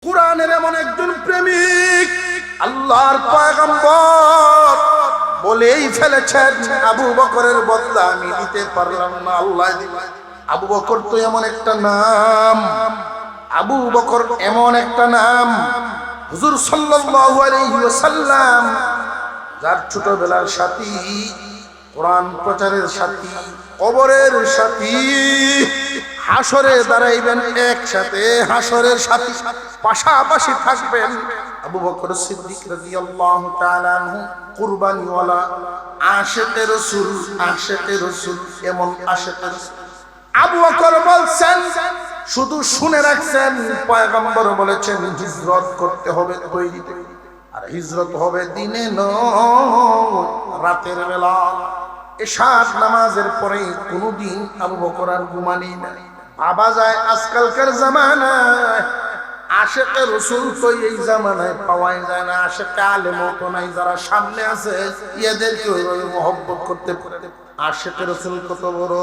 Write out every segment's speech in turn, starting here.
কুরআনের এমন একজন প্রেমিক আল্লাহর পয়গম্বর বলেই ফেলেছেন, আবু বকরের বদলা আমি দিতে পারলাম না, আল্লাহ দিবেন। আবু বকর তো এমন একটা নাম, আবু বকর এমন একটা নাম, হুজুর সাল্লাল্লাহু আলাইহি ওয়াসাল্লাম যার ছোটবেলার সাথী, কোরআন প্রচারের সাথী, কবরের সাথী, হাসরে দাঁড়াইবেন একসাথে, হাসরের সাথী পাশাপাশি থাকবেন। আবু বকর সিদ্দিক রাদিয়াল্লাহু তাআলা আনহু কুরবানিওয়ালা আশিকে রাসূল, আশিকে রাসূল, এমন আশিকে রাসূল। আবু বকর বলছেন, শুধু শুনে রাখছেন, পয়গম্বর বলেছেন হিজরত করতে হবে তৈরিতে, আর হিজরত হবে দিনে নয় রাতের বেলা। এশার নামাজের পরে কোনদিন আবু বকর আর ঘুমানি না। ভাবা যায় আজকালকার জামানায় আশিকে রাসূল তো এই জামানায় পাওয়াই যায় না, আশিকে আলেমও তো নাই, যারা সামনে আছে এদেরকে ওইভাবে মহব্বত করতে পারে। আশিকে রাসূল কত বড়!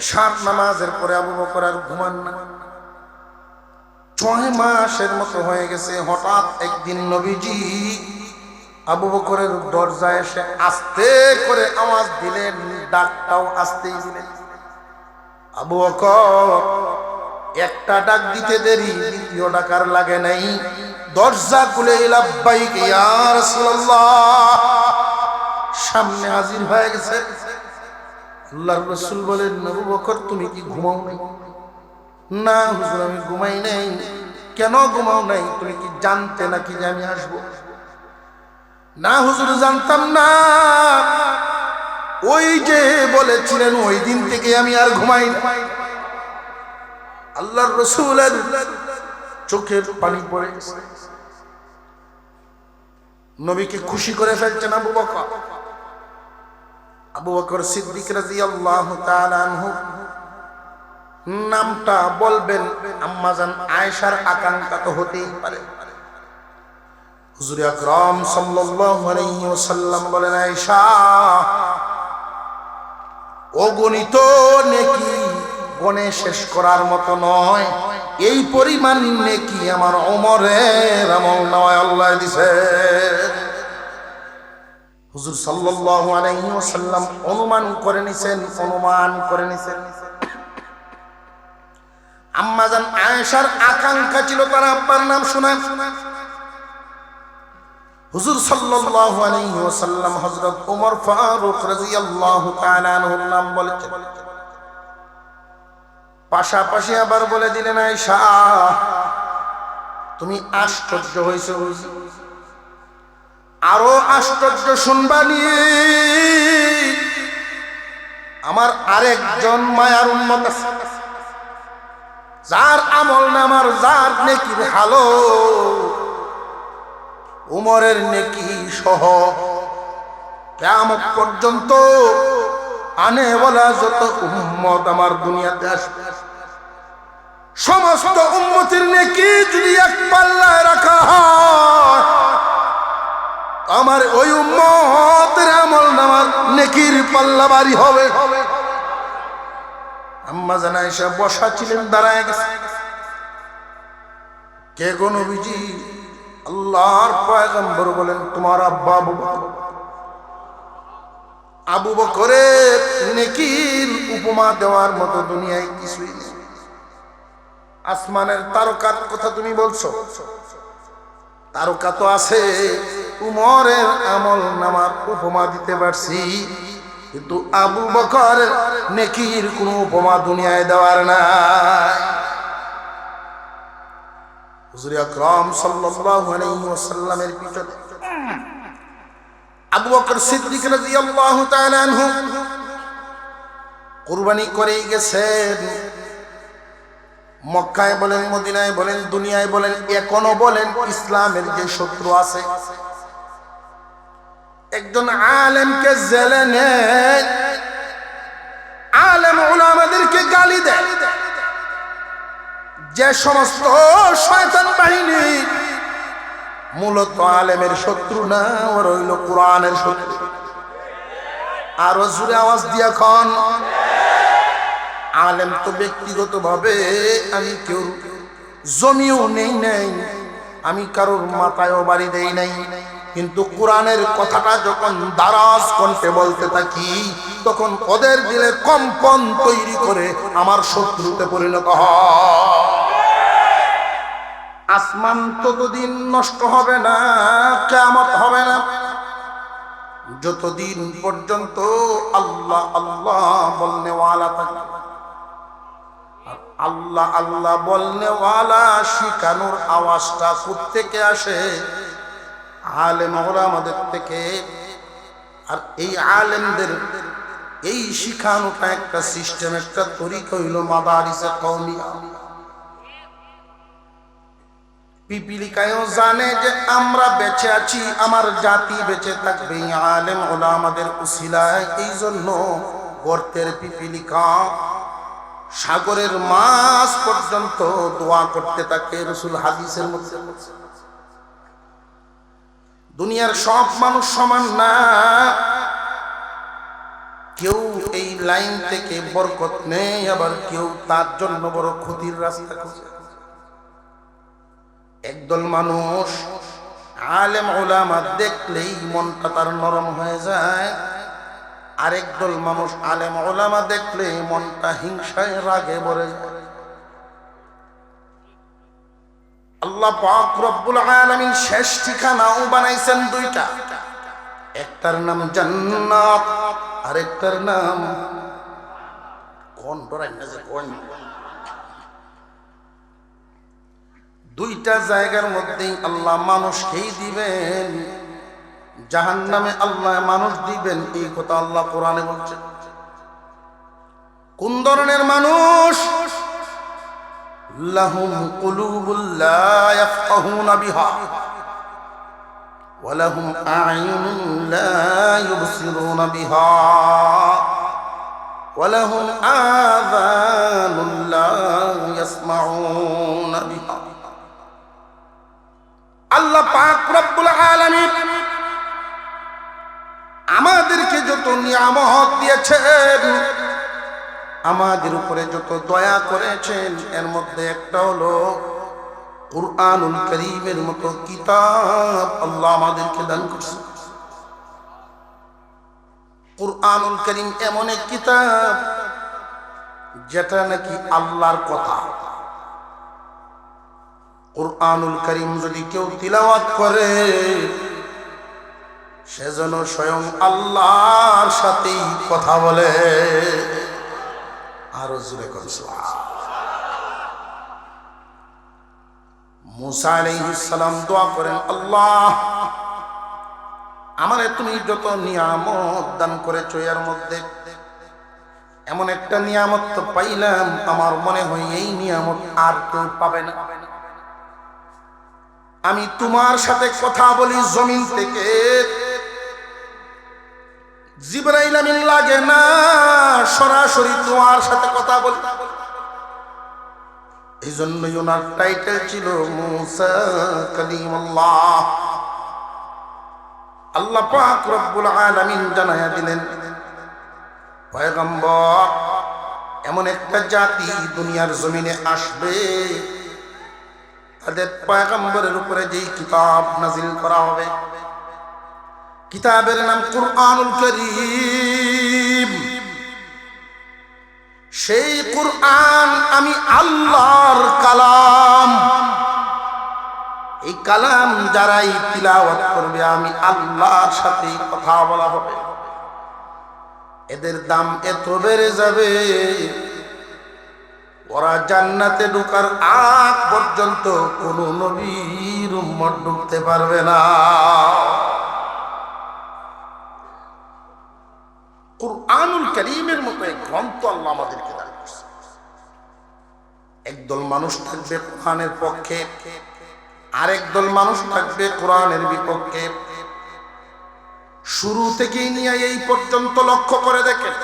এশার নামাজের পরে আবু বকর আর ঘুমান না। 6 মাসের মতো হয়ে গেছে। হঠাৎ একদিন নবীজি আবু বকরের দরজায় এসে আস্তে করে আওয়াজ দিলেন, ডাকটাও আস্তেই দিলেন। আবু বকর একটা ডাক দিতে দেরি, দ্বিতীয় ডাকার লাগে নাই, দরজা খুলে লাব্বাইক ইয়া রাসূলুল্লাহ সামনে হাজির হয়ে গেছে। আল্লাহর রাসূল বলেন, আবু বকর তুমি কি ঘুমাও নাই? না হুজুর আমি ঘুমাই নাই। কেন ঘুমাও নাই? তুমি কি জানতে নাকি যে আমি আসবো? না হুজুর জানতাম না, ওই যে বলেছিলেন ওই দিন থেকে আমি আর ঘুমাই না। আল্লাহর রাসূলের চোখের পানি পড়ে গেছে। নবীকে খুশি করে ফেলছেন আবু বকর। আবু বকর সিদ্দিক রাদিয়াল্লাহু তাআলা আনহু নামটা বলবেন, আম্মাজান আয়েশার আকাঙ্ক্ষা তো হতেই পারে। হুজুর আকরাম সাল্লাল্লাহু আলাইহি ওয়াসাল্লাম বলেন, আয়েশা অগণিত নেকি গণে শেষ করার মতো নয়, এই পরিমাণ নেকি আমার ওমরের আমলনামায় আল্লাহ দিয়েছে। হুজুর সাল্লাল্লাহু আলাইহি ওয়াসাল্লাম অনুমান করে নিছেন, অনুমান করে নিছেন। আম্মাজান আয়েশার আকাঙ্ক্ষা ছিল তার আব্বার নাম শোনা। হুজুর সাল্লাল্লাহু আলাইহি ওয়াসাল্লাম হযরত ওমর ফারুক রাদিয়াল্লাহু তাআলা আনহুর নাম বলেছেন। পাশাপাশি আবার বলে দিলেন, আয়েশা তুমি আশ্চর্য হইছো, আরো আশ্চর্য শুনবানি, আমার আরেকজন মায়ার উম্মত আছে, যার আমলনামার, যার নেকির হালো উমরের নেকি সহ কিয়ামত পর্যন্ত আনে বলা যত উম্মত আমার দুনিয়াতে আসবে, সমস্ত উম্মতের নেকি যদি এক পাল্লায় রাখা হয়, আমার ওই উম্মতের আমলনামার নেকির পাল্লা ভারী হবে। আম্মা জান আয়েশা বসা ছিলেন, দাঁড়ায় গেছে। কে গো নবীজি? আল্লাহর পয়গম্বর বলেন, তোমার আব্বা আবু বকর। আবু বকরের নেকির উপমা দেওয়ার মতো দুনিয়ায় কিছুই নেই। আসমানের তারকার কথা তুমি বলছো, তারকা তো আছে, উমরের আমলনামার উপমা দিতে পারছি, কিন্তু আবু বকরের নেকির কোনো উপমা দুনিয়ায় দেওয়ার নাই। হুজুর আকরাম সাল্লাল্লাহু আলাইহি ওয়াসাল্লামের পিছনে আবু বকর সিদ্দিক রাদিয়াল্লাহু তাআলা আনহু কুরবানি করে গেছেন। মক্কায় বলেন, মদিনায় বলেন, দুনিয়ায় বলেন, এখনো বলেন, ইসলামের যে শত্রু আছে, একজন আলেমকে জেলে নেয়, আলেম উলামাদেরকে গালি দেয়। যে সমস্ত শয়তান বাহিনী মূলত আলেমের শত্রু না, ওর হইল কোরআনের শত্রু। আরো জোরে আওয়াজ দিয়া খন। আলেম তো ব্যক্তিগত ভাবে আমি কেউ জমিও নেই নাই, আমি কারোর মাথায়ও বাড়ি দেই নাই, কিন্তু কোরআনের কথাটা যখন দারাজ কণ্ঠে বলতে থাকি তখন ওদের দিলে কম্পন তৈরি করে আমার শত্রুতে পরিণত হয়। আসমান ততদিন নষ্ট হবে না, কিয়ামত হবে না, যতদিন পর্যন্ত আল্লাহ আল্লাহ বলনেওয়ালা থাকে। আল্লাহ আল্লাহ বলনেওয়ালা শিখানোর আওয়াজটা কোত্থেকে আসে? আলেম ওলামাদের থেকে। আর এই আলেমদের এই শিখানোটা একটা সিস্টেম, একটা তরিকা হইল মাদারিসে কওমিয়া। পিপিলিকায়ও জানে যে আমরা বেঁচে আছি, আমার জাতি বেঁচে থাকবে আলেম ওলামাদের উসিলায়। এই জন্য গর্তের পিপিলিকা সাগরের মাছ পর্যন্ত দোয়া করতে থাকে। রাসূল হাদিসের মধ্যে দুনিয়ার সব মানুষ সমান না, কেউ এই লাইন থেকে বরকত নেই, আবার কেউ তার জন্য বড় ক্ষতির রাস্তা খুঁজে। একদল মানুষ আলেম ওলামা দেখলেই মনটা তার নরম হয়ে যায়, আরেকদল মানুষ আলেম ওলামা দেখলে মনটা হিংসায় রাগে ভরে যায়। আল্লাহ পাক রব্বুল আলামিন শেষ ঠিকানাও বানাইছেন দুইটা, একটার নাম জান্নাত, আরেকটার নাম কোন ডরাই না যে কোন। দুইটা জায়গার মধ্যেই আল্লাহ মানুষকেই দিবেন, জাহান্নামে আল্লাহ মানুষ দিবেন, এই কথা আল্লাহ কোরআনে বলছেন। কোন ধরনের মানুষ? লাহুম কুলুবুল লা ইয়াফকাহুনা বিহা ওয়া লাহুম আ'য়ুনুন লা ইউবসিরুনা বিহা ওয়া লাহুম আযানুন লা ইয়াসমাউনা বিহা। আল্লাহ পাক রব্বুল আলামিন আমাদেরকে যত নিয়ামত দিয়েছেন, আমাদের উপরে যত দয়া করেছেন, এর মধ্যে একটা হলো কুরআনুল কারীমের মতো কিতাব আল্লাহ আমাদেরকে দান করেছেন। কুরআনুল কারীম এমন এক কিতাব যেটা নাকি আল্লাহর কথা। কুরআনুল কারীম যদি কেউ তিলাওয়াত করে সে যেন স্বয়ং আল্লাহর সাথেই কথা বলে। আরো জোরে করে সুবহানাল্লাহ। মুসা আলাইহিস সালাম দোয়া করেন, আল্লাহ আমারে তুমি যত নিয়ামত দান করেছো এর মধ্যে এমন একটা নিয়ামত তো পাইলাম, আমার মনে হয় এই নিয়ামত আর কেউ পাবে না। আমি তোমার সাথে কথা বলি জমিন থেকে, জিবরাইল আমিন লাগে না, সরাসরি তোমার সাথে কথা বলি। এই জন্যই ওনার টাইটেল ছিল মুসা কালিমুল্লাহ। আল্লাহ পাক রব্বুল আলামিন জানায়া দিলেন, পয়গম্বর এমন একটা জাতি দুনিয়ার জমিনে আসবে, তাদের পয়গম্বরের উপরে যেই কিতাব নাজিল করা হবে, কিতাবের নাম কুরআনুল কারীম। সেই কুরআন আমি আল্লাহর কালাম। এই কালাম যারাই তিলাওয়াত করবে আমি আল্লাহর সাথে কথা বলা হবে। এদের দাম এত বেড়ে যাবে, ওরা জান্নাতে ঢোকার আগ পর্যন্ত কোন নবীর উম্মত ঢুকতে পারবে না। কুরআনুল কারীমের মতো এক গ্রন্থ আল্লাহ আমাদেরকে দান করেছে। একদল মানুষ থাকবে কোরআনের পক্ষে, আরেকদল মানুষ থাকবে কোরআনের বিপক্ষে। শুরু থেকেই নিয়ে এই পর্যন্ত লক্ষ্য করে দেখেন,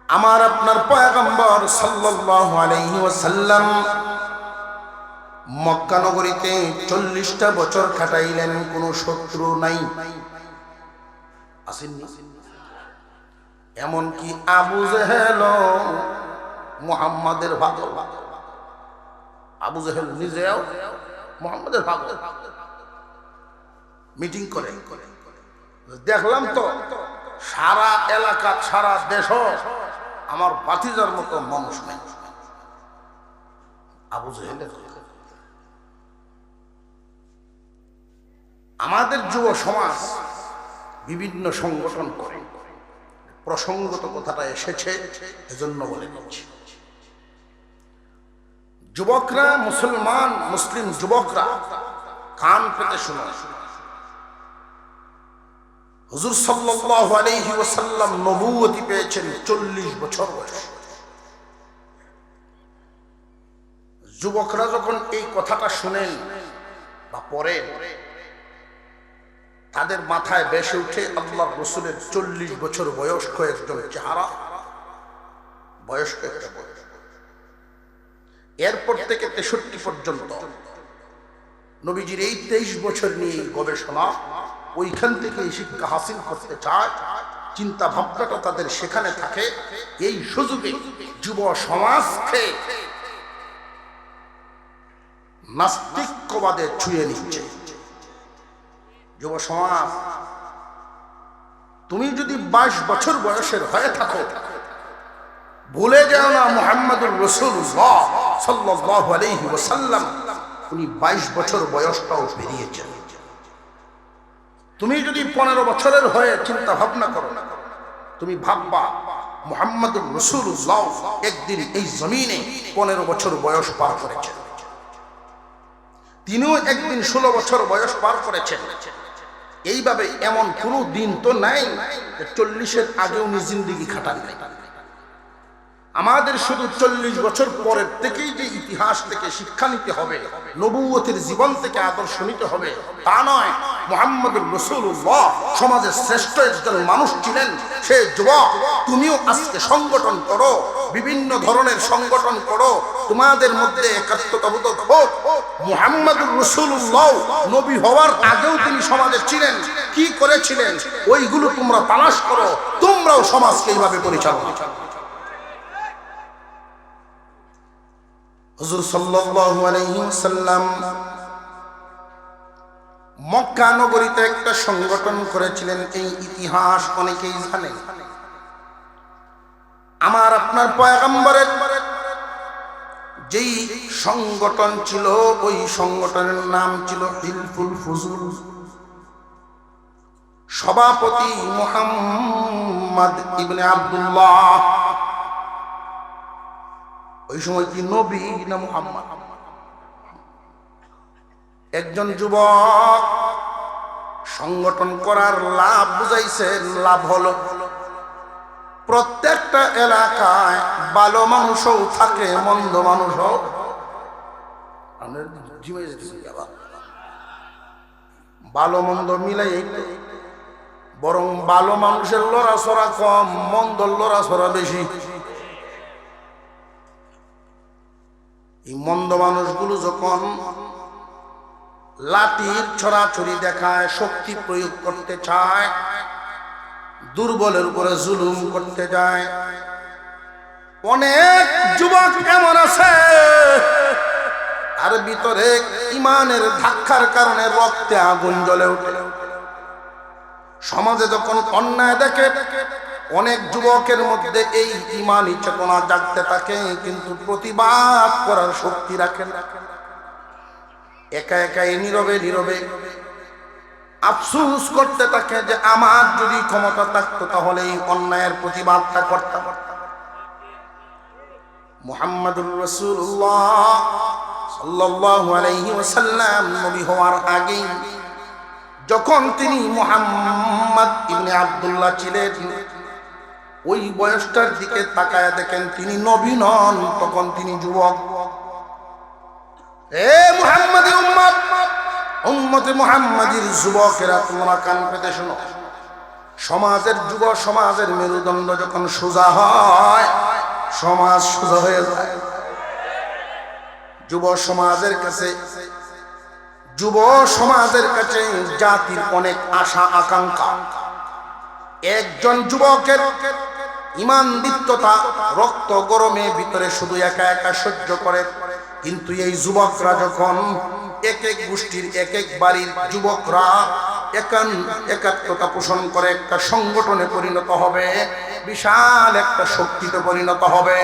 আমার আপনার পয়গম্বর সাল্লাল্লাহু আলাইহি ওয়াসাল্লাম মক্কা নগরীতে 40টা বছর কাটাইলেন, কোনো শত্রু নাই, আসেননি। এমনকি আবু জেহেল মুহাম্মাদের ভালো আবু জেহেল নিজেও মুহাম্মাদের ভাগ মিটিং করে দেখলাম তো সারা এলাকা সারা দেশ আমার ভাতিজার মতো মানুষ নেই। আবু জেহেলের আমাদের যুব সমাজ বিভিন্ন সংগঠন করে, প্রসঙ্গত কথাটা এসেছে এজন্য বলে দিচ্ছি। যুবকরা, মুসলিম যুবকরা কান পেতে শুনে, হুজুর সাল্লাল্লাহু আলাইহি ওয়াসাল্লাম নবুয়তি পেয়েছেন 40 বছর বয়সে। যুবকরা যখন এই কথাটা শুনেন বা পড়েন, তাদের মাথায় বেশি উঠে আল্লাহর রাসূলের 40 বছর বয়স্ক একজন চেহারা, বয়স্ক একটা বয়স। এরপর থেকে 63 পর্যন্ত নবীজির এই 23 বছর নিয়ে গবেষণা, ওইখান থেকে এই শিক্ষা হাসিল করতে চায়, চিন্তা ভাবনাটা তাদের সেখানে থাকে। এই সুযোগে যুব সমাজকে নাস্তিক্যবাদে ছুঁয়ে নিচ্ছে। যুব সমাজ, তুমি যদি 22 বছর বয়সের হয়ে থাকো, ভুলে যাও না মুহাম্মদুর রাসূলুল্লাহ সাল্লাল্লাহু আলাইহি ওয়াসাল্লাম উনি 22 বছর বয়সটাও পেরিয়েছেন। তুমি যদি 15 বছরের হয়ে চিন্তা ভাবনা করো, তুমি ভাববা মুহাম্মদুর রাসূলুল্লাহ একদিন এই জমিনে 15 বছর বয়স পার করেছেন, তিনিও একদিন 16 বছর বয়স পার করেছেন। এইভাবে এমন কোনো দিন তো নাই 40-এর আগে উনি জিন্দেগি খাটান নাই। আমাদের শুধু 40 বছর পরের থেকেই যে ইতিহাস থেকে শিক্ষা নিতে হবে, নবুয়তের জীবন থেকে আদর্শ নিতে হবে তা নয়। মুহাম্মদুর রাসূলুল্লাহ সমাজের শ্রেষ্ঠ একজন মানুষ ছিলেন। সে যুবক, তুমিও আজকে সংগঠন করো, বিভিন্ন ধরনের সংগঠন করো, তোমাদের মধ্যে একাত্মতাবোধ হোক। মুহাম্মদুর রাসূলুল্লাহ নবী হওয়ার আগেও তিনি সমাজে ছিলেন, কি করেছিলেন ওইগুলো তোমরা তালাশ করো, তোমরাও সমাজকে এইভাবে পরিচালনা করো। হুজুর সাল্লাল্লাহু আলাইহি ওয়াসাল্লাম মক্কা নগরীতে একটা সংগঠন করেছিলেন। এই ইতিহাস অনেকেই জানে। আমার আপনার পয়গম্বরের যেই সংগঠন ছিল, ওই সংগঠনের নাম ছিল হিলফুল ফুজুল। সভাপতি মুহাম্মদ ইবনে আব্দুল্লাহ। ওই সময় কি নবী না মুহাম্মদ? একজন যুবক সংগঠন করার লাভ বুঝাইছেন। লাভ হলো প্রত্যেকটা এলাকায় ভালো মানুষও থাকে, মন্দ মানুষও। ভালো মন্দ মিলাই, বরং ভালো মানুষের লড়াছড়া কম, মন্দর লড়াছড়া বেশি। এই মন্দ মানুষগুলো যখন লাঠির ছড়াছড়ি দেখায়, শক্তি প্রয়োগ করতে চায়, দুর্বলের উপরে জুলুম করতে যায়, অনেক যুবক এমন আছে তার ভিতরে ইমানের ধাক্কার কারণে রক্তে আগুন জ্বলে ওঠে। সমাজে যখন অন্যায় দেখে, অনেক যুবকের মধ্যে এই ইমানি চেতনা জাগতে থাকে, কিন্তু প্রতিবাদ করার শক্তি রাখে না। একা একা নীরবে নীরবে আফসোস করতে থাকে যে আমার যদি ক্ষমতা থাকতো তাহলে এই অন্যায়ের প্রতিবাদটা করতাম। মুহাম্মদুর রাসূলুল্লাহ সাল্লাল্লাহু আলাইহি ওয়াসাল্লাম নবী হওয়ার আগে যখন তিনি মুহাম্মদ ইবনে আব্দুল্লাহ ছিলেন, ওই বয়সটার দিকে তাকায় দেখেন তিনি নবী নন, তখন তিনি যুবক। এ মুহাম্মাদি উম্মত, উম্মতে মুহাম্মাদির যুবকেরা, তোমরা কান পেতে শোনো। সমাজের যুব সমাজের মেরুদণ্ড যখন সোজা হয়, সমাজ সোজা হয়ে যায়। যুব সমাজের কাছে জাতির অনেক আশা আকাঙ্ক্ষা। একজন যুবকের ইমান দীপ্ততা রক্ত গরমে ভিতরে শুধু একা একা সহ্য করে, কিন্তু এই যুবকরা যখন এক এক গোষ্ঠীর এক এক বাড়ির যুবকরা একাত্মতা পোষণ করে একটা সংগঠনে পরিণত হবে, বিশাল একটা শক্তিতে পরিণত হবে।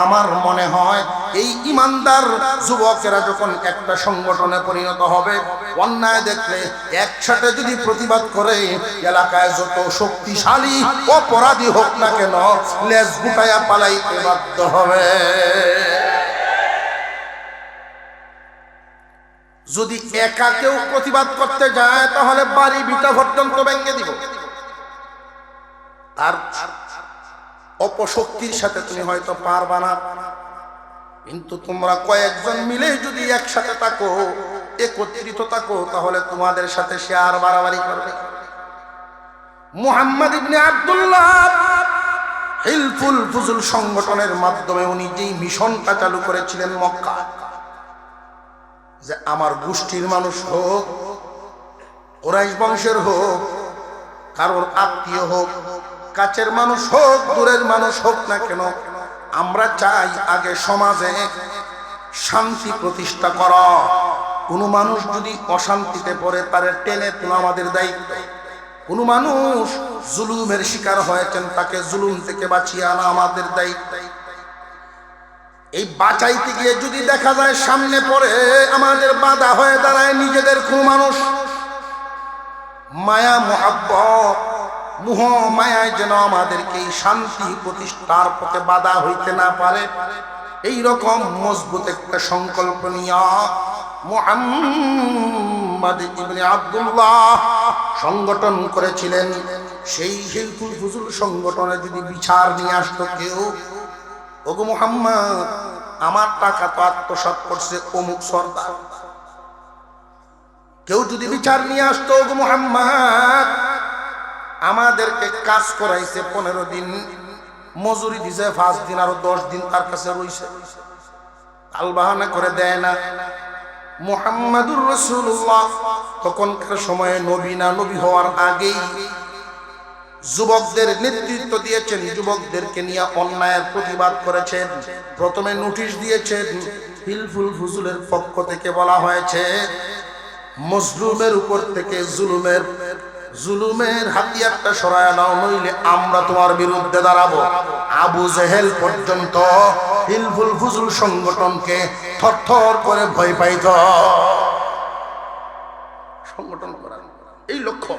আমার মনে হয় এই ইমানদার যুবকেরা যখন একটা সংগঠনে পরিণত হবে, অন্যায় দেখলে একসাথে যদি প্রতিবাদ করে, এলাকায় যত শক্তিশালী অপরাধী হোক না কেন লেজ গুটাইয়া পালাইতে বাধ্য হবে। যদি একা কেউ প্রতিবাদ করতে যায় তাহলে বাড়ি ভিটা পর্যন্ত ভেঙে দিব। আর অপশক্তির সাথে তুমি হয়তো পারবা না, কিন্তু তোমরা কয়েকজন মিলে যদি একসাথে থাকো, একত্রিত থাকো, তাহলে তোমাদের সাথে সে আর বাড়াবাড়ি করবে। মুহাম্মদ ইবনে আব্দুল্লাহ হিলফুল ফুজুল সংগঠনের মাধ্যমে উনি যেই মিশনটা চালু করেছিলেন মক্কা, যে আমার গোষ্ঠীর মানুষ হোক, কুরাইশ বংশের হোক, কারোর আত্মীয় হোক, কাছের মানুষ হোক, দূরের মানুষ হোক না কেন, আমরা চাই আগে সমাজে শান্তি প্রতিষ্ঠা করা। কোনো মানুষ যদি অশান্তিতে পড়ে তারে টেনে তোলা আমাদের দায়িত্ব। কোনো মানুষ জুলুমের শিকার হয়েছেন তাকে জুলুম থেকে বাঁচিয়ে আনা আমাদের দায়িত্ব। এই বাঁচাইতে গিয়ে যদি দেখা যায় সামনে পড়ে আমাদের বাধা হয়ে দাঁড়ায় নিজেদের কোন মানুষ, মায়া মোহাব্বত মোহ মায়ায় যেন আমাদেরকে এই শান্তি প্রতিষ্ঠার পথে বাধা হইতে না পারে, এই রকম মজবুত একটা সংকল্প নিয়ে মুহাম্মদ ইবনে আব্দুল্লাহ সংগঠন করেছিলেন। সেই হিলফুল ফুজুল সংগঠনে যদি বিচার নিয়ে আসতো কেউ, ওগো মুহাম্মদ আমার টাকা তো আত্মসাৎ করছে অমুক সর্দার, কেউ যদি বিচার নিয়ে আসতো, ওগো মুহাম্মদ আমাদেরকে কাজ করাইছে 15 দিন, মজুরি দিছে 5 দিন, আরো 10 দিন তার কাছে রইছে, আলবাহানা করে দেয় না। মুহাম্মাদুর রাসূলুল্লাহ তখনকার সময়ে নবী না, নবী হওয়ার আগেই যুবকদের নেতৃত্ব দিয়েছেন, যুবকদেরকে নিয়ে অন্যায়ের প্রতিবাদ করেছেন। প্রথমে নোটিশ দিয়েছেন, হিলফুল ফুজুলের পক্ষ থেকে বলা হয়েছে মজলুমের উপর থেকে জুলুমের হাতিয়ারটা সরায় নাও, নইলে আমরা তোমার বিরুদ্ধে দাঁড়াবো। আবু জেহেল পর্যন্ত হিলফুল ফুজুল সংগঠনকে থরথর করে ভয় পাইত। সংগঠন করার এই লক্ষ্য।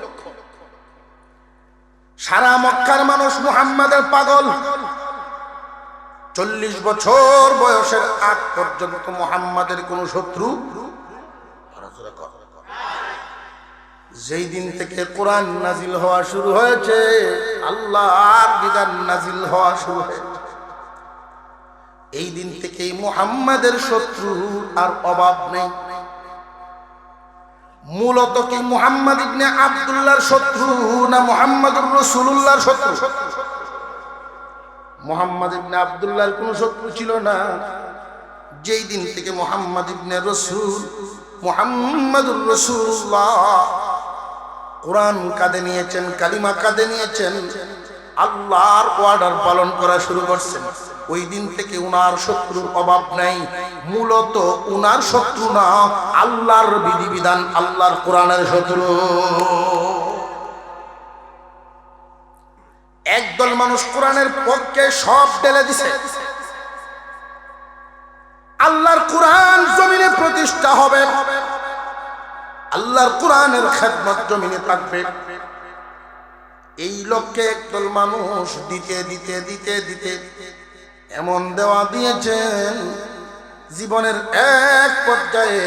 সারা মক্কার মানুষ মুহাম্মাদের পাগল। 40 বছর বয়সের আগ পর্যন্ত মুহাম্মাদের কোন শত্রু। যেই দিন থেকে কোরআন নাজিল হওয়া শুরু হয়েছে, আল্লাহর বিধান নাজিল হওয়া শুরু হয়েছে, এই দিন থেকেই মুহাম্মাদের শত্রু আর অভাব নেই। মূলত কি মুহাম্মদ ইবনে আব্দুল্লাহর শত্রু না মুহাম্মদুর রাসূলুল্লাহর শত্রু? মুহাম্মদ ইবনে আব্দুল্লাহর কোনো শত্রু ছিল না। যেই দিন থেকে মুহাম্মদ ইবনে রাসূল মুহাম্মদুর রাসূলুল্লাহ কোরআন কাঁধে নিয়েছেন, কালিমা কাঁধে নিয়েছেন, আল্লাহর অর্ডার পালন করা শুরু করছেন, ওই দিন থেকে উনার শত্রুর অভাব নাই। মূলত উনার শত্রু না, আল্লাহর বিধিবিধান, আল্লাহর কোরআনের শত্রু। একদল মানুষ কোরআনের পক্ষে সব ঢেলে দিছে। আল্লাহর কোরআন জমিনে প্রতিষ্ঠা হবে, আল্লাহর কোরআনের খেদমত জমিনে থাকবে, এই লক্ষ্যে একদল মানুষ দিতে দিতে দিতে দিতে এমন দেওয়া দিয়েছেন, জীবনের এক পর্যায়ে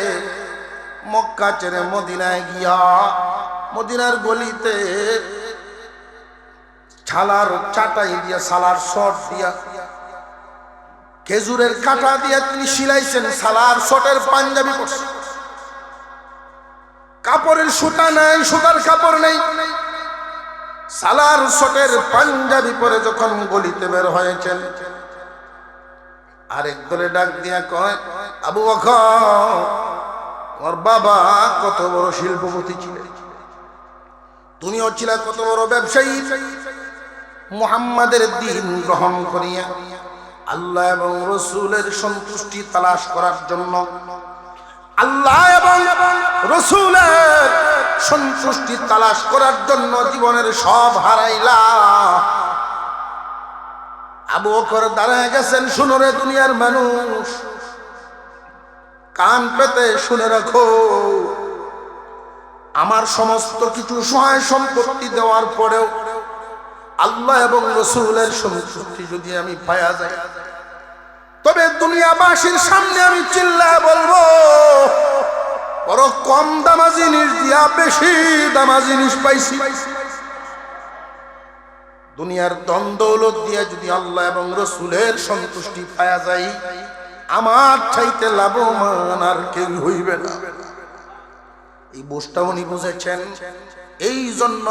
মক্কা ছেড়ে মদিনায় গিয়া মদিনার গলিতে ছালার চাটাই দিয়া, সালার শট দিয়া, খেজুরের কাঁটা দিয়া তিনি সিলাইছেন, সালার শটের পাঞ্জাবি পরছেন। কাপড়ের সুতা নাই, সুতার কাপড় নেই, সালার শটের পাঞ্জাবি পরে যখন গলিতে বের হয়েছেন, আরেক দলে ডাক দিয়া কয়, আবু বকর তোমার বাবা কত বড় শিল্পপতি ছিলেন, তুমিও ছিলা কত বড় ব্যবসায়ী। মুহাম্মাদের দ্বীন গ্রহণ করিয়া আল্লাহ এবং রসুলের সন্তুষ্টি তালাশ করার জন্য, আল্লাহ এবং রসুলের সন্তুষ্টি তালাশ করার জন্য জীবনের সব হারাইলা। আবু বকর দাঁড়ায় গেছেন। শুনো রে দুনিয়ার মানুষ, কান পেতে শুনে রাখো, আমার সমস্ত কিছু সহায় সম্পত্তি দেওয়ার পরেও আল্লাহ এবং রসুলের সন্তুষ্টি যদি আমি পাওয়া যাই, তবে দুনিয়াবাসীর সামনে আমি চিল্লায় বলবো, বড় কম দামা জিনিস দিয়া বেশি দামা জিনিস পাইছি। দুনিয়ার ধন দৌলত দিয়া যদি আল্লাহ এবং রসুলের সন্তুষ্টি পাওয়া যায়, আমার চাইতে লাভবান আর কেউ হইবে না। এই বোঝটা উনি বুঝেছেন। এই জন্য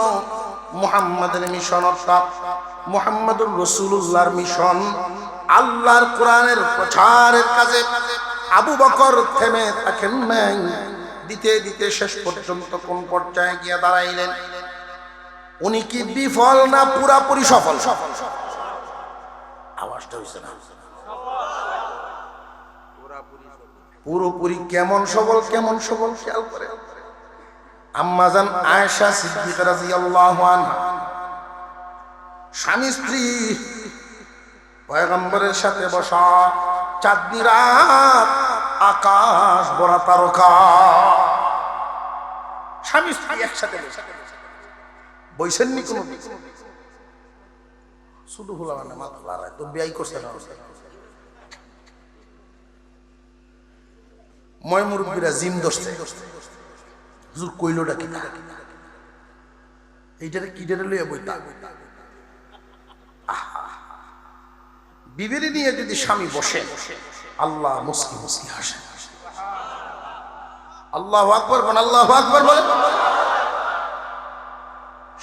মুহাম্মাদের মিশন, অর্থাৎ মুহাম্মাদুর রাসূলুল্লাহর মিশন, আল্লাহর কোরআনের প্রচারের কাজে আবু বকর থেমে থাকেন নাই। দিতে দিতে শেষ পর্যন্ত কোন পর্যায়ে গিয়ে দাঁড়াইলেন? উনি কি বিফল না পুরাপুরি সফল? আওয়াজটা হইছে না? পুরোপুরি। কেমন সফল? কেমন সফল খেয়াল করে। আম্মা জান আয়েশা সিদ্দিকা রাদিয়াল্লাহু আনহা, স্বামী স্ত্রী পয়গম্বরের সাথে বসা, চাঁদনি রাত, আকাশ ভরা তারকা, স্বামী স্ত্রী একসাথে বইছেন নি কোনো? শুধু হলো না, মাথা লড়াই তো বিয়াই করছে না। ময় মুরব্বীরা জিম ধরছে, হুজুর কইলোটা কি? এইটারে কিডারে লইয়া বইতা? বিবিরে নিয়ে যদি স্বামী বসে, আল্লাহ মুস্কি মুস্কি হাসে। আল্লাহু আকবার বলেন, আল্লাহু আকবার বলেন।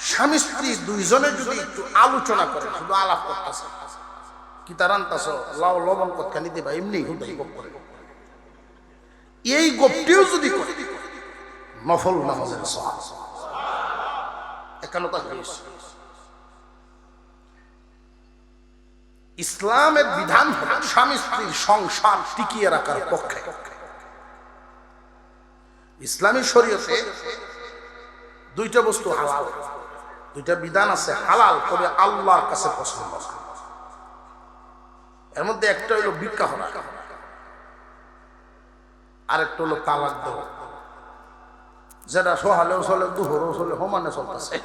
স্বামী স্ত্রী দুইজনে যদি একটু আলোচনা করে, শুধু আলাপ করতেছে, কি তার আনতাছ, লাউ লবণ কতখানি নিতে পাই, এমনি হুদাই গপ করে, এই গপটিও যদি করে, নফল নামাজের সওয়াব। একান্নটা হাদিস। ইসলামের বিধান হলো স্বামী স্ত্রীর সংসার টিকিয়ে রাখার পক্ষে। ইসলামী শরীয়তে দুইটা বস্তু হালাল, দুইটা বিধান আছে হালাল, তবে আল্লাহর কাছে পছন্দ। এর মধ্যে একটা হলো ভিক্ষা করা, আর একটা হলো তালাক দেওয়া, যেটা সহালেও চলে, দুহরেও চলে, সমানে চলতেছে,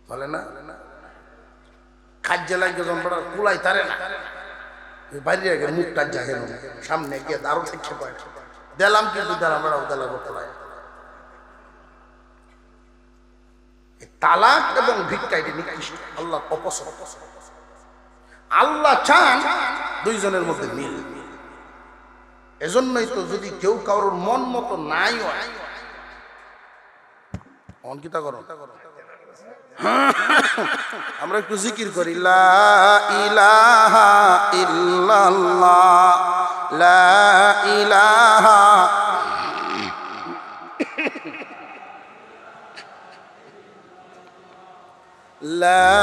বলে না? কাজে লাগে যন্ত্রণা কুলাই তারে না, বাইরে গিয়ে মুখটা জাগে সামনে গিয়ে দারু থেকে দিলাম, কিন্তু আমরা দিলাম কুলাই। তালাক এবং ভিক্ষা এটি নিকৃষ্ট, আল্লাহ অপছন্দ। আল্লাহ চান দুইজনের মধ্যে মিল। এজন্যই তো যদি কেউ কারোর মন মতো নাই হয়, অঙ্কিতা করো, আমরা একটু জিকির করি, লা ইলাহা ইল্লাল্লাহ, লা ইলাহা, লা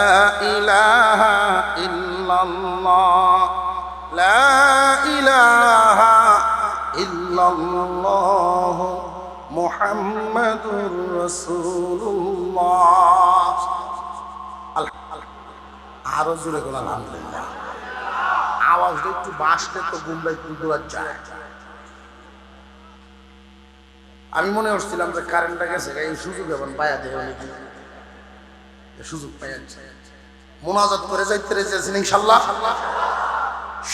ইলাহা ইল্লাল্লাহ, লা ইলাহা ইল্লাল্লাহ মুহাম্মাদুর রাসূলুল্লাহ। আরো জোরে বলেন আলহামদুলিল্লাহ। আওয়াজটা একটু বাসলে তো গুমরাই দূর যায়। আমি মনে করছিলাম যে কারেন্টটা গেছে, এই সুযোগ এখন পায়া দেয়, অনেকে সুযোগ পাইয়া মোনাজাত করে যাইতে রেখেছেন ইনশাআল্লাহ।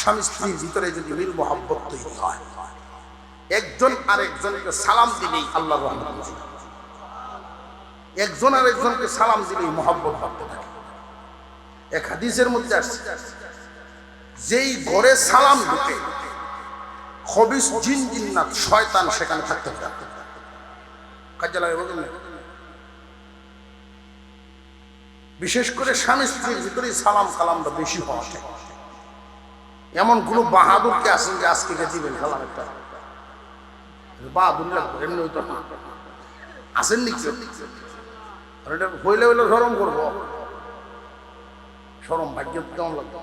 স্বামী স্ত্রীর ভিতরে যদি মিল মহব্বত তৈরি হয়, একজন আরেকজনকে সালাম দিলেই আল্লাহর রহমত, একজন আরেকজনকে সালাম দিলেই মহব্বত বাড়তে থাকে। এক হাদিসের মধ্যে আসছে, যেই ঘরে সালাম ঢুকে খবিস জিন জিন্নাত শয়তান সেখানে থাকতে পারে। কাজে লাগে বুঝলেন? বিশেষ করে স্বামী স্ত্রীর ভিতরে সালাম কালামটা বেশি হওয়া চাই। এমন কোন বাহাদুরকে আছেন যে আজকে দিবেন সালাম একটা বাহাদুর লাগবে, এমনি হইতো না, আসেন নি? এটা হইলে হইলে ধরম করবো, শরম ভাগ্য কেমন লাগতো?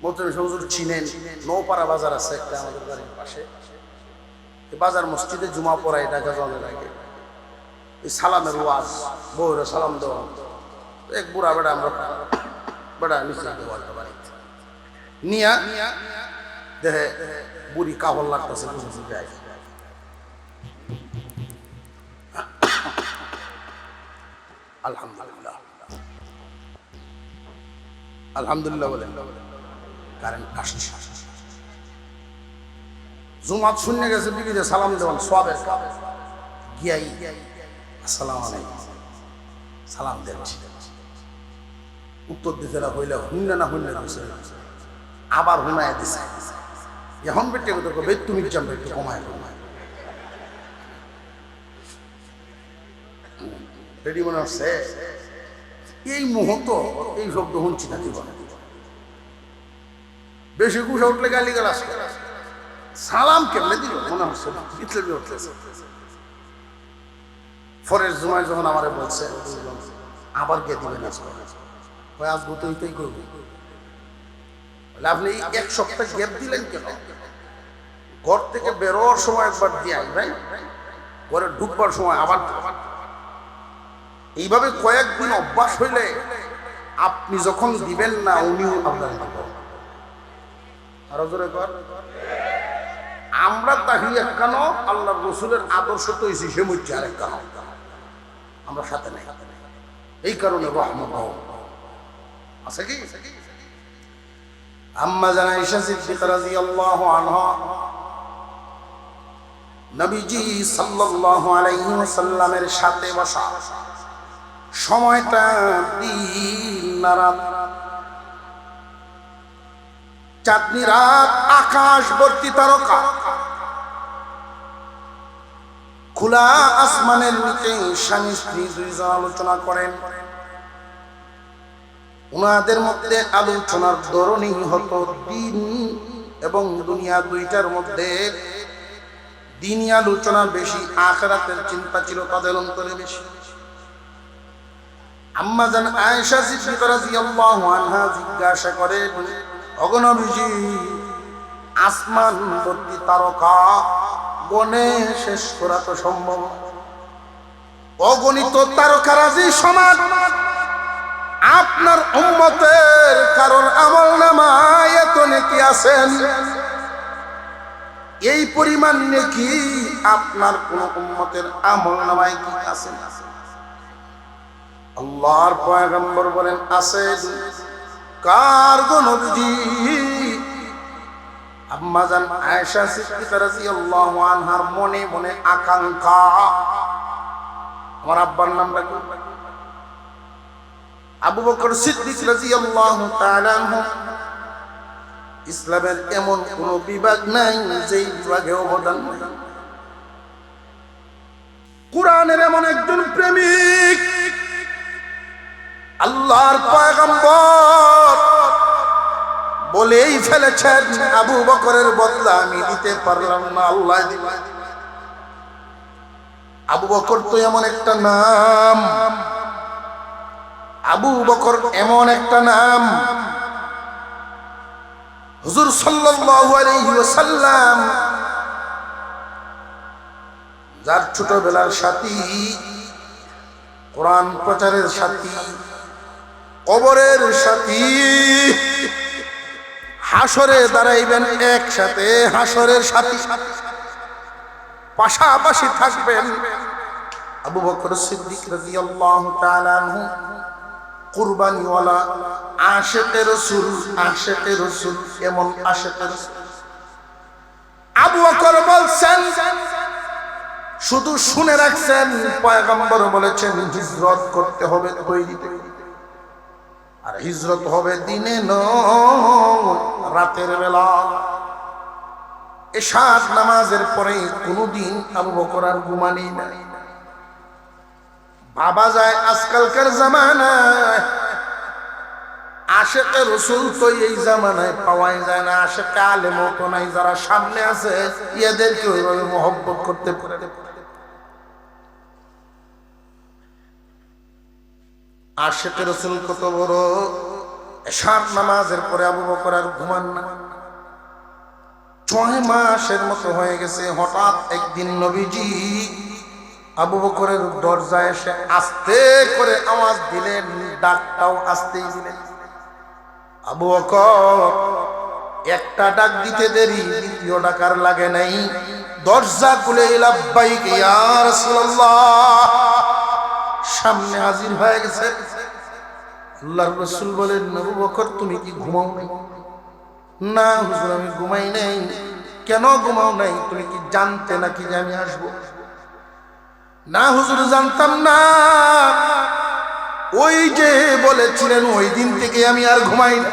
মোহতামিম হুজুর চিনেন, নৌপাড়া বাজার আছে একটা আমাদের বাড়ির পাশে, বাজার মসজিদে জুমা পড়ায় ঢাকা জলের আগে এই সালামের ওয়াজ, বউরা সালাম দেওয়া, এক বুড়া বেড়া আমরা বেড়া নিচে বাড়িতে নিয়া দেখে বুড়ি কাবল লাগতেছে, আলহামদুলিল্লাহ আলহামদুলিল্লাহ বলেন। কারেন্ট আসছে, জুমাত শুনে গেছে বিবিতে সালাম দেওয়ান সবের গিয়াই আসসালামু আলাইকুম সালাম দিচ্ছি, উত্তর দিতে না হইলে হুন্না না হুন্না দিছে, আবার হুনায় দিছে, এখন বেটে করবে তুমি জানবে একটু কমায় কমায় রেডি মনে হচ্ছে। এই মুহূর্ত এই শব্দ শুনছি না জীবনে, বেশি গুছা উঠলে গালি গালাস করে, সালাম কেমনে দিল মনে হচ্ছে ইতলে উঠতেছে। ফরের জুমায় যখন আমারে বলছে আবার কে দিবেন আজ গুতোই করব, আপনি এক সপ্তাহ গ্যাপ দিলেন কেন? ঘর থেকে বেরোয়ার সময় একবার দিয়ে ভাই, ঘরে ঢুকবার সময় আবার, এইভাবে কয়েকদিন অভ্যাস হইলে আপনি যখন দিবেন না উনিও আপনার দিবেন। আরো জোরে কর। আমরা তাহিয়া কেন আল্লাহ রসুলের আদর্শ তো হয়েছি সে মুচ্ছে আরেক কেন আমরা সাথে নেই, এই কারণে রহমত আছে কি। আম্মা জানা আয়েশা সিদ্দিকা রাদিয়াল্লাহু আনহা নবীজি সাল্লাল্লাহু আলাইহি ওয়াসাল্লামের সাথে বসা, সময়টা দিন না রাত, চাঁদনি রাত, আকাশ ভর্তি তারকা, খোলা আসমানের নিচে স্বামী স্ত্রী দুইজন আলোচনা করেন। উনাদের মধ্যে আলোচনার ধরনই হতো দিন এবং দুনিয়া, দুইটার মধ্যে দিনই আলোচনা বেশি, আখিরাতের চিন্তা ছিল তাদের অন্তরে বেশি। আম্মা জান আয়েশা সিদ্দিকা রাদিয়াল্লাহু আনহা জিজ্ঞাসা করেন, ওগো নবীজি, আসমান ভর্তি তারকা গণে শেষ করা তো সম্ভব, অগণিত তারকারাজি সমান আপনার উম্মতের কারণ আমল নামায় এত নেকি আছেন, এই পরিমাণ নেকি আপনার কোন উম্মতের আমল নামায় কি আছে? আল্লাহর পয়গম্বর বলেন আছে। কার গো নবীজি? আম্মা জান আয়েশা সিদ্দিকা রাদিয়াল্লাহু আনহার মনে মনে আকাঙ্ক্ষা, আমার আব্বার নামটা কি? আবু বকর সিদ্দিক রাদিয়াল্লাহু তাআলা আনহু। ইসলামের এমন কোন বিভাগ নাই যেই বিভাগে অবদান নাই। কোরআনের এমন একজন প্রেমিক, আল্লাহর পয়গম্বর বলেই ফেলেছেন, আবু বকরের বদলা আমি দিতে পারলাম না, আল্লাহ দিবে। আবু বকর তো এমন একটা নাম, আবু বকর এমন একটা নাম, হুজুর সাল্লাল্লাহু আলাইহি ওয়াসাল্লাম যার ছোটবেলার সাথী, কোরআন প্রচারের সাথী, কবরের সাথী, হাসরে দাঁড়াইবেন একসাথে, হাসরের সাথী পাশাপাশি থাকবেন। আবু বকর সিদ্দিক রাদিয়াল্লাহু তাআলা আনহু কুরবানিওয়ালা আশিকে রাসূল, আশিকে রাসূল, এমন আশিকে রাসূল। আবু বকর বলছেন, শুধু শুনে রাখছেন, পয়গম্বর বলেছেন হিজরত করতে হবে তৈরিতে, আর হিজরত হবে দিনে নয় রাতের বেলা। এশার নামাজের পরে কোনদিন আবু বকর আর ঘুমানি নাই। ভাবা যায় আজকালকার জামানায় আশিকে রাসূল তো এই জামানায় পাওয়াই যায় না, আশিকে আলেমও তো নাই, যারা সামনে আছে এদেরকে ওইভাবে মহব্বত করতে পারে। আশিকে রাসূল কত বড়। এশার নামাজের পরে আবু বকর আর ঘুমান না। 6 মাসের মতো হয়ে গেছে। হঠাৎ একদিন নবীজি আবু বকরের দরজায় এসে আস্তে করে আওয়াজ দিলেন, ডাকটাও আস্তেই দিলেন। আবু বকর একটা ডাক দিতে দেরি, দ্বিতীয় ডাকার লাগে নাই। দরজা খুলে লাব্বাইক ইয়া রাসূলুল্লাহ, সামনে হাজির হয়ে গেছে। আল্লাহর রাসূল বলেন, আবু বকর তুমি কি ঘুমাও নাই? না হুজুর আমি ঘুমাই নাই। কেন ঘুমাও নাই? তুমি কি জানতে নাকি যে আমি আসবো? না হুজুর জানতাম না, ওই যে বলেছিলেন ওই দিন থেকে আমি আর ঘুমাই না।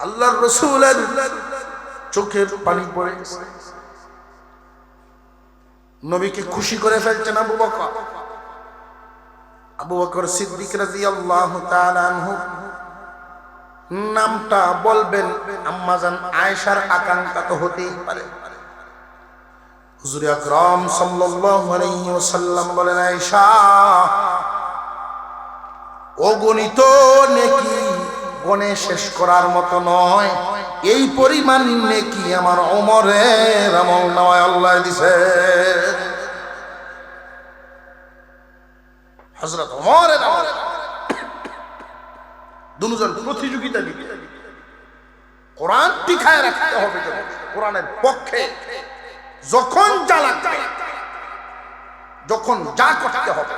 আল্লাহর রাসূলের চোখের পানি পড়ে গেছে। নবীকে খুশি করে ফেলছেন আবু বকর। আবু বকর সিদ্দিক রাদিয়াল্লাহু তাআলা আনহু নামটা বলবেন, আম্মাজান আয়েশার আকাঙ্ক্ষা তো হতেই পারে। হুজুর আকরাম সাল্লাল্লাহু আলাইহি ওয়াসাল্লাম বলেন, আয়েশা অগণিত নেকি গণে শেষ করার মতো নয়, এই পরিমাণ নেকি আমার ওমরের আমলনামায় আল্লাহ দিয়েছে। হযরত ওমরের আমল দুজন প্রতিযোগিতা দিবে। কোরআন টিকায় রাখতে হবে, কোরআনের পক্ষে যখন যা লাগবে, যখন যা করতে হবে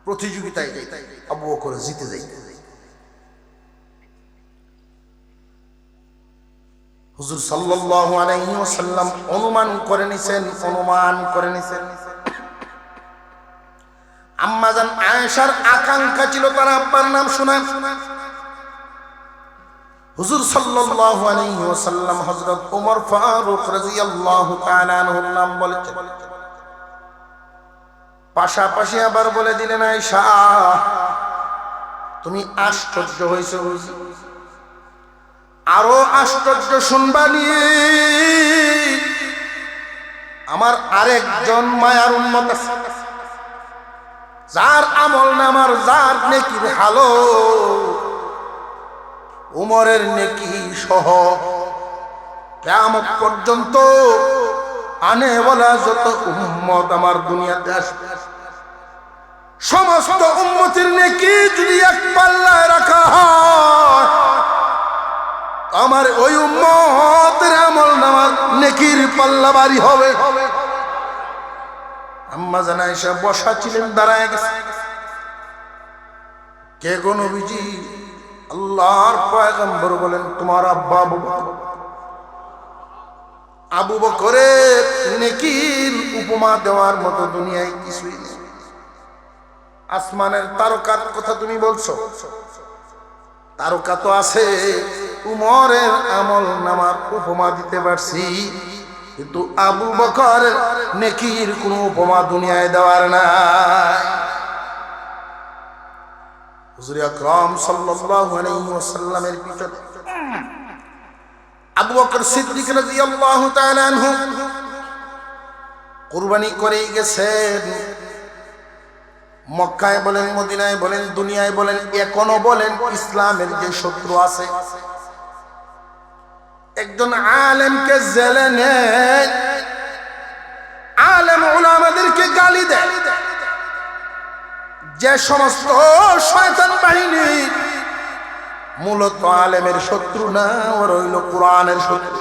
প্রতিযোগিতায় আবু বকর জিতে যাইতে। হুজুর সাল্লাল্লাহু আলাইহি ওয়াসাল্লাম অনুমান করে নিছেন। আম্মাজান আয়েশার আকাঙ্ক্ষা ছিল তার আব্বার নাম শোনেন। হুজুর সাল্লাল্লাহু আলাইহি ওয়াসাল্লাম হযরত ওমর ফারুক রাদিয়াল্লাহু তাআলা আনহুর নাম বলেছেন। পাশাপাশি আবার বলে দিলেন, আয়েশা তুমি আশ্চর্য হইছো, আরো আশ্চর্য শুনবানি। আমার আরেকজন মায়ার উম্মত আছে, যার আমল নামার যার নেকির হালো উমরের নেকি সহ কিয়ামত পর্যন্ত আনে বলা যত উম্মত আমার দুনিয়াতে আসবে, সমস্ত উম্মতের নেকি যদি এক পাল্লায় রাখা হয়, আমার ওই উম্মতের আমল নামার নেকির পাল্লা ভারী হবে। আম্মা জান আয়েশা বসা ছিলেন, দাঁড়ায় গেছে। কে গো নবীজি? আল্লাহর পয়গম্বর বলেন, তোমার আব্বা আবু বকর। আবু বকরের নেকির উপমা দেওয়ার মতো দুনিয়ায় কিছুই নেই। আসমানের তারকার কথা তুমি বলছো, তারকা তো আছে, উমরের আমল নামার উপমা দিতে পারছি, কিন্তু আবু বকরের নেকির কোনো উপমা দুনিয়ায় দেওয়ার নাই। হুজুর আকরাম সাল্লাল্লাহু আলাইহি ওয়াসাল্লামের পিছনে আবু বকর সিদ্দিক রাদিয়াল্লাহু তাআলা আনহু কুরবানি করে গেছেন। মক্কায় বলেন, মদিনায় বলেন, দুনিয়ায় বলেন, এখনো বলেন, ইসলামের যে শত্রু আছে একজন আলেমকে জেলে নেয়, আলেম উলামাদেরকে গালি দেয়। যে সমস্ত শয়তান বাহিনী মূলত আলেমের শত্রু না, ওর হইল কোরআনের শত্রু।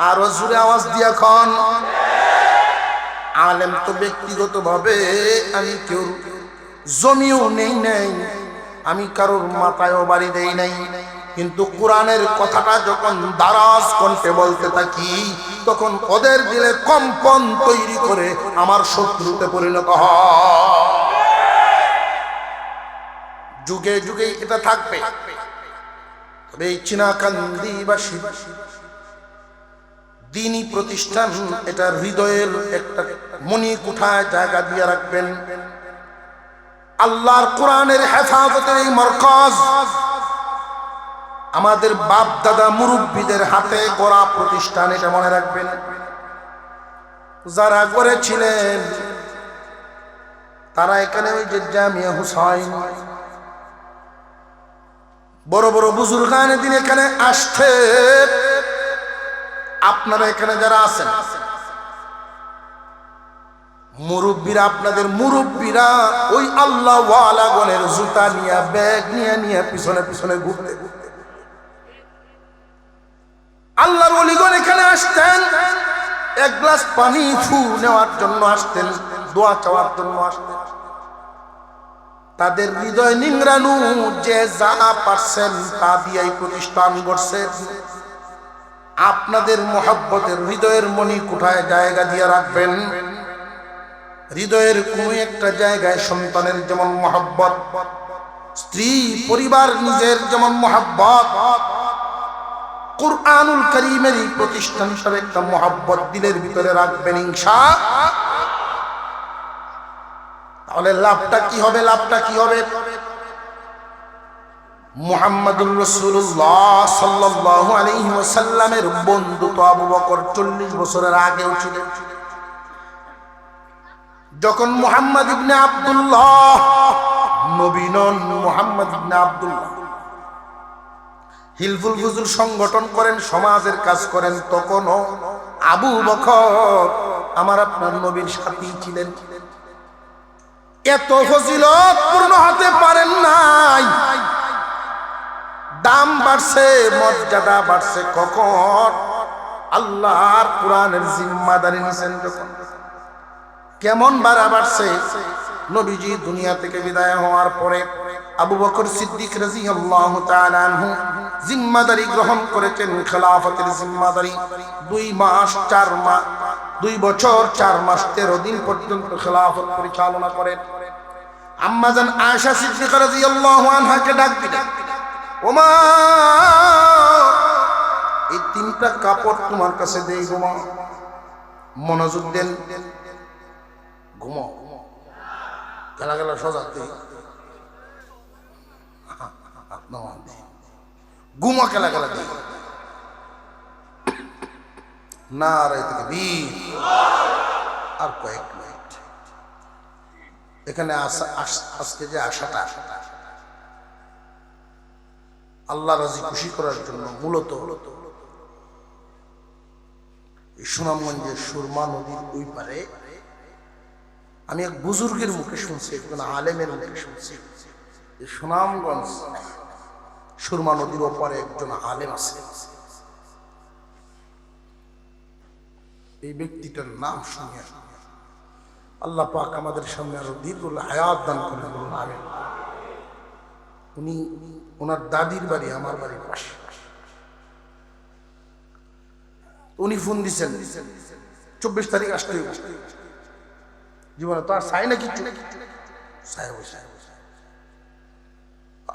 আরো জোরে আওয়াজ দিয়া খন। আলেম তো ব্যক্তিগত ভাবে আমি কেউ জমিও নেই নাই, আমি কারোর মাথায়ও বাড়ি দেই নাই, কিন্তু কোরআনের কথাটা যখন দারাজ কণ্ঠে বলতে থাকি, তখন ওদের দিলে কম্পন তৈরি করে আমার শত্রুতে পরিণত হয়। যুগে যুগে এটা থাকবে। তবে এই চিনাকান্দিবাসী দ্বীনি প্রতিষ্ঠান, এটা হৃদয়ের একটা মণিকুঠায় জায়গা দিয়ে রাখবেন। আল্লাহর কোরআনের হেফাজতের এই মারকাজ আমাদের বাপ দাদা মুরব্বীদের হাতে গড়া প্রতিষ্ঠান, এটা মনে রাখবেন। যারা করেছিলেন তারা এখানে ওই যে জামিয়া হুসাইন বড় বড় বুজুর্গানে দিন এখানে আসছে। আপনারা এখানে যারা আছেন মুরব্বীরা, আপনাদের মুরব্বীরা ওই আল্লাহ ওয়ালা গণের জুতা নিয়ে ব্যাগ নিয়ে পিছনে পিছনে ঘুরতে ঘুরতে আল্লাহর ওলিগণ এখানে আসতেন। এক গ্লাস পানি ফু নেওয়ার জন্য আসতেন, দোয়া চাওয়ার জন্য আসতেন। তাদের হৃদয় নিংড়ানো যে যা পারছেন তা দিয়েই প্রতিষ্ঠান করছেন। আপনাদের মোহাব্বতের হৃদয়ের মনি কোথায় জায়গা দিয়ে রাখবেন? হৃদয়ের কোন একটা জায়গায় সন্তানের যেমন মোহাব্বত, স্ত্রী পরিবার নিজের যেমন মোহাব্বত, কুরআনুল কারীমের এই প্রতিষ্ঠান হিসেবে একটা মোহাব্বত দিলের ভিতরে রাখবেন ইনশাআল্লাহ। তাহলে লাভটা কি হবে? লাভটা কি হবে? মুহাম্মদুর রাসূলুল্লাহ সাল্লাল্লাহু আলাইহি ওয়াসাল্লামের বন্ধু তো আবু বকর 40 বছরের আগেও ছিলেন। যখন মুহাম্মদ ইবনে আব্দুল্লাহ নবী নন, মুহাম্মদ ইবনে আব্দুল্লাহ হিলফুল ফুজুল সংগঠন করেন, সমাজের কাজ করেন, তখনও আবু বকর আমার আপনার নবীর সাথী ছিলেন। এত ফজিলত পূর্ণ হতে পারেন নাই। দাম বাড়ছে, মর্যাদা বাড়ছে কখন? আল্লাহর কোরআনের জিম্মাদারি নিছেন যখন। কেমন বাড়া বাড়ছে? নবীজি দুনিয়া থেকে বিদায় হওয়ার পরে আবু বকর সিদ্দিক রাদিয়াল্লাহু তাআলা আনহু জিম্মাদারি গ্রহণ করেছেন, খেলাফতের জিম্মাদারি। 2 বছর 4 মাস 13 দিন পর্যন্ত খেলাফত পরিচালনা করেন। আম্মাজান আয়েশা সিদ্দিকা রাদিয়াল্লাহু আনহাকে ডাক দিলেন, ওমা এই 3টা কাপড় তোমার কাছে দেই, ঘুমা। মনোযোগ দেন, ঘুমো। গেলা গেলা সজাতে ঘুমো, খেলা খেলা দিই না রাই থেকে বীর। আর কয়েক মিনিট এখানে আজকে যে আশাটা আল্লাহ রাজি খুশি করার জন্য, মূলত এই সুনামগঞ্জের সুরমা নদীর ওই পারে আমি এক বুজুর্গের মুখে শুনছি, একজন আলেমের মুখে শুনছি, যে সুনামগঞ্জ সুরমা নদীর ওপারে একজন আলেম আছে। এই ব্যক্তিটার নাম শুনিয়া আল্লাহ পাক আমাদের সামনে আরো দীর্ঘ হায়াত দান করেন, বলুন আমিন। উনি ওনার দাদির বাড়ি আমার বাড়ির পাশে। উনি ফোন দিচ্ছেন 24 তারিখ আসতে, জীবনে তো আর চাই না কিছু।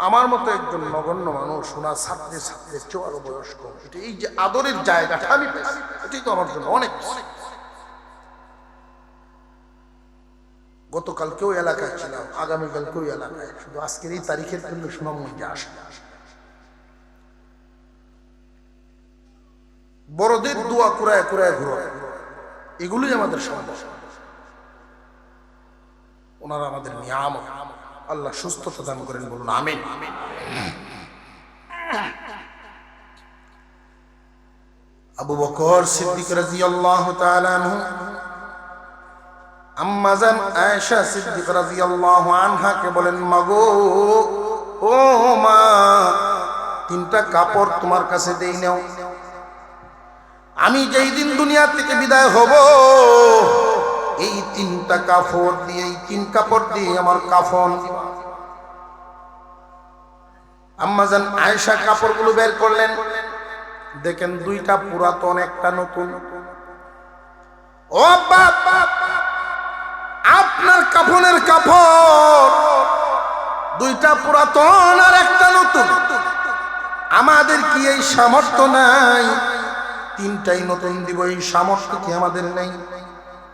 আমার মতো একজন নগণ্য মানুষ, ওনার ছাত্রের চেয়েও আরো বয়স্ক, এই যে আদরের জায়গাটা আমি পেয়েছি, এটাই তো আমার জন্য অনেক। গতকালকেও এলাকায় ছিলাম, আগামীকালকেও এলাকায়, শুধু আজকের এই তারিখের জন্য সুনামগঞ্জে আসে। বড়দের দোয়া কুরায় কুরায় ঘুরো, এগুলোই আমাদের সম্ভব। ওনারা আমাদের নিয়ামত, আল্লাহ সুস্থতা দান করেন, বলুন আমিন। আবু বকর সিদ্দিক রাদিয়াল্লাহু তাআলা আনহু আম্মাজান আয়েশা সিদ্দিক রাদিয়াল্লাহু আনহাকে বলেন, মাগো ও মা, 3টা কাপড় তোমার কাছে দেই নাও। আমি যেই দিন দুনিয়া থেকে বিদায় হব, এই 3টা কাপড় দিয়ে, এই 3 কাপড় দিয়ে আমার কাফন। আম্মাজান আয়েশা কাপড়গুলো বের করলেন, দেখেন 2টা পুরাতন, একটা নতুন। ও বাবা, আপনার কাফনের কাপড় 2টা পুরাতন আর একটা নতুন। আমাদের কি এই সামর্থ্য নাই 3টাই নতুন দিব? এই সামর্থ্য কি আমাদের নেই?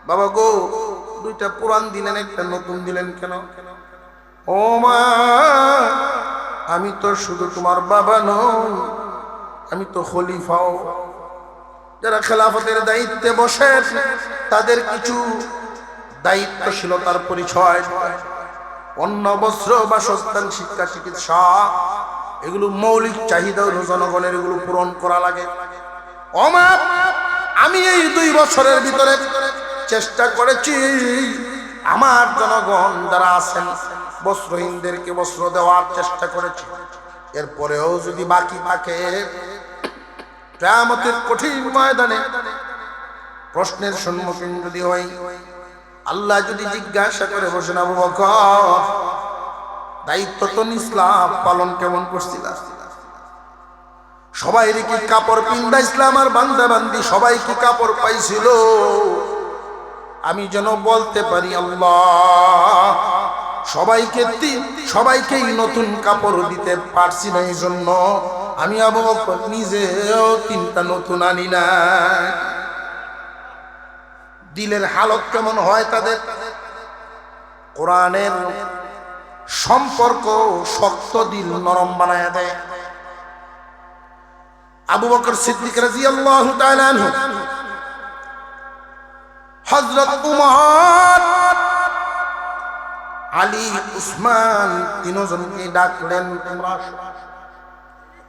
বাবা গো, 2টা পুরান দিলেন, একটা নতুন দিলেন কেন? ও মা, আমি তো শুধু তোমার বাবা নই, আমি তো খলিফাও। যারা খেলাফতের দায়িত্বে বসে তাদের কিছু দায়িত্বশীলতার পরিচয়। অন্ন, বস্ত্র, বাসস্থান, শিক্ষা, চিকিৎসা, এগুলো মৌলিক চাহিদা জনগণের, এগুলো পূরণ করা লাগে। আমি এই 2 বছরের ভিতরে চেষ্টা করেছি আমার জনগণ যারা আছেন বস্ত্রহীনদেরকে বস্ত্র দেওয়ার চেষ্টা করেছি। এরপরেও যদি বাকি থাকে, কিয়ামতের কঠিন ময়দানে প্রশ্নের সম্মুখীন যদি হই, আল্লাহ যদি জিজ্ঞাসা করে বসেন, আবু বকর দায়িত্ব তো ইসলাম পালন কেমন করছিল? সবাই কি কাপড় পিন্দা ইসলাম আর বান্দা বান্দি সবাই কি কাপড় পাইছিল? আমি যেন বলতে পারি আল্লাহ সবাইকেই নতুন কাপড় দিতে পারছি না, এই জন্য আমি আবু বকর নিজেও 3টা নতুন আনি না। দিলের হালত কেমন হয় তাদের? কোরআনের সম্পর্ক শক্ত, দিল নরম বানায় দেয়। আবু বকর সিদ্দিক রাদিয়াল্লাহু তাআলা আনহু, হযরত উমর, আলী, উসমান, 3 জনকে ডাকলেন, তোমরা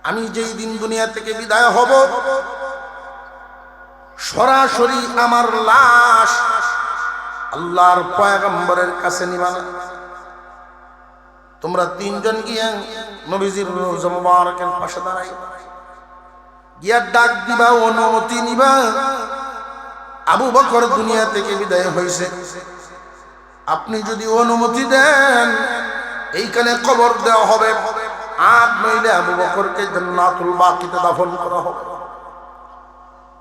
আমি যেই দিন দুনিয়া থেকে বিদায় হব, সরাসরি আমার লাশ আল্লাহর পয়গম্বরের কাছে নিবা না। তোমরা 3 জন গিয়ে নবীজির রওজা মুবারকের পাশে দাঁড়াই, গিয়া ডাক দিবা, অনুমতি নিবা। আবু বকর দুনিয়া থেকে বিদায় হয়েছে, আপনি যদি অনুমতি দেন এইখানে কবর দেওয়া হবে, আর নইলে আবু বকরকে জান্নাতুল বাকিতে দাফন করা হবে।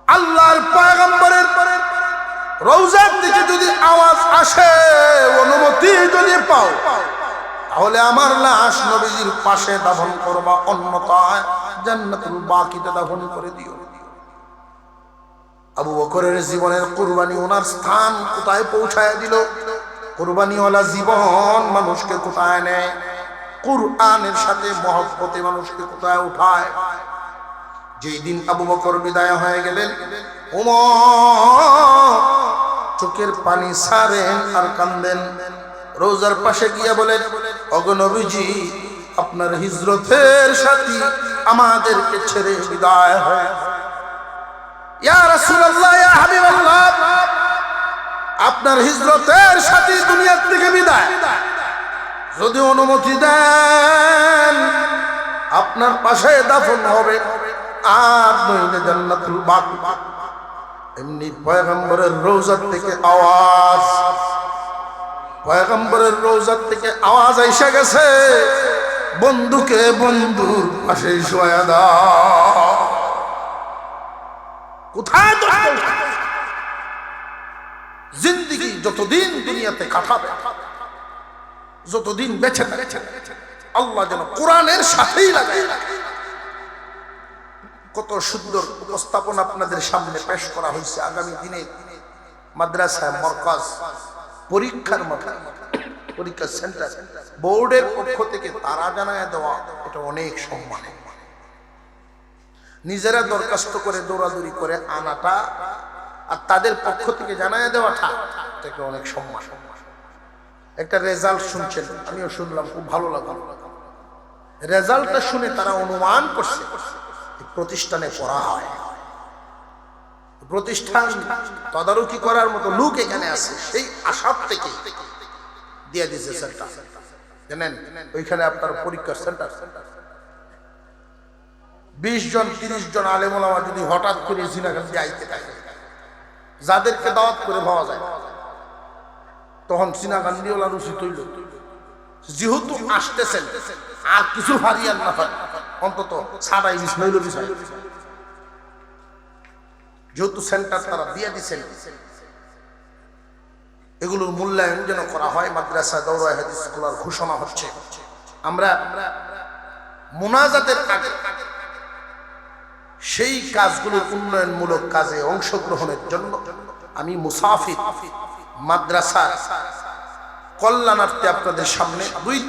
আল্লাহর পয়গম্বরের রওজা থেকে যদি আওয়াজ আসে, অনুমতি যদি পাও, তাহলে আমার লাশ নবীজির পাশে দাফন করবা, অন্যথায় জান্নাতুল বাকিতে দাফন করে দিও। আবু বকরের জীবনের কুরবানি ওনার স্থান কোথায় পৌঁছায় দিল? কুরবানিওয়ালা জীবন মানুষকে কোথায় নেয়? কুরআনের সাথে মহব্বতে মানুষকে কোথায় উঠায়? যেই দিন আবু বকর বিদায় হয়ে গেলেন, ওমর চোখের পানি ছাড়েন আর কান্দেন। রোজার পাশে গিয়ে বলেন, ওগো নবীজি, আপনার হিজরতের সাথী আমাদেরকে ছেড়ে বিদায় হয়। ইয়া রাসূলুল্লাহ, ইয়া হাবিবাল্লাহ, আপনার হিজরতের সাথী দুনিয়া থেকে বিদায়, যদি অনুমতি দেন আপনার পাশে দাফন হবে, আর নইলে জান্নাতুল বাকি। এমনি পয়গম্বরের রওজা থেকে আওয়াজ, পয়গম্বরের রওজা থেকে আওয়াজ এসে গেছে, বন্ধুকে বন্ধুর পাশে শোয়া দাও। কোথায় জিন্দেগি যতদিন দুনিয়াতে কাটাবে, যতদিন বেঁচে থাকবে, আল্লাহ যেন কোরআনের সাথেই লাগায় রাখে। কত সুন্দর উপস্থাপন আপনাদের সামনে পেশ করা হয়েছে। আগামী দিনে মাদ্রাসা, মারকাজ, পরীক্ষার মাঠে, পরীক্ষা সেন্টার, বোর্ডের পক্ষ থেকে তারা জানায় দেওয়া, এটা অনেক সম্মান। নিজেরা দরখাস্ত করে দৌড়াদৌড়ি করে আনাটা আর তাদের পক্ষ থেকে জানায় দেওয়াটা, এটাকে অনেক সম্মান। একটা রেজাল্ট শুনছেন, আমিও শুনলাম, খুব ভালো লাগলো। রেজাল্টটা শুনে তারা অনুমান করছে প্রতিষ্ঠানে পড়া হয়, প্রতিষ্ঠান তদারকি করার মতো লোক এখানে আছে, সেই আশার থেকে দিয়ে দিয়েছে সেন্টার। জানেন, ওইখানে আপনার পরীক্ষার সেন্টার 20 জন 30 জন আলেম ওলামা যদি হঠাৎ করে জিনাগান্ধী আইতে থাকে, যাদেরকে দাওয়াত করে পাওয়া যায়, তখন সিনাগান্ধী ওলা রুচি তৈল, যেহেতু আসতেছেন আর কিছু হারিয়ান না হয়, অন্তত ছাড়াই বিসমাইল বিষয়, যেহেতু সেন্টার তারা দিয়ে দিচ্ছেন, এগুলোর মূল্যায়ন যেন করা হয়। মাদ্রাসা দাওরা হাদিস খোলার ঘোষণা হচ্ছে। আমরা মুনাজাতের আগে সেই কাজগুলোর উন্নয়নমূলক কাজে অংশগ্রহণের জন্য আমি মুসাফির মাদ্রাসা কল্যাণার্থে আপনাদের সামনে 2-3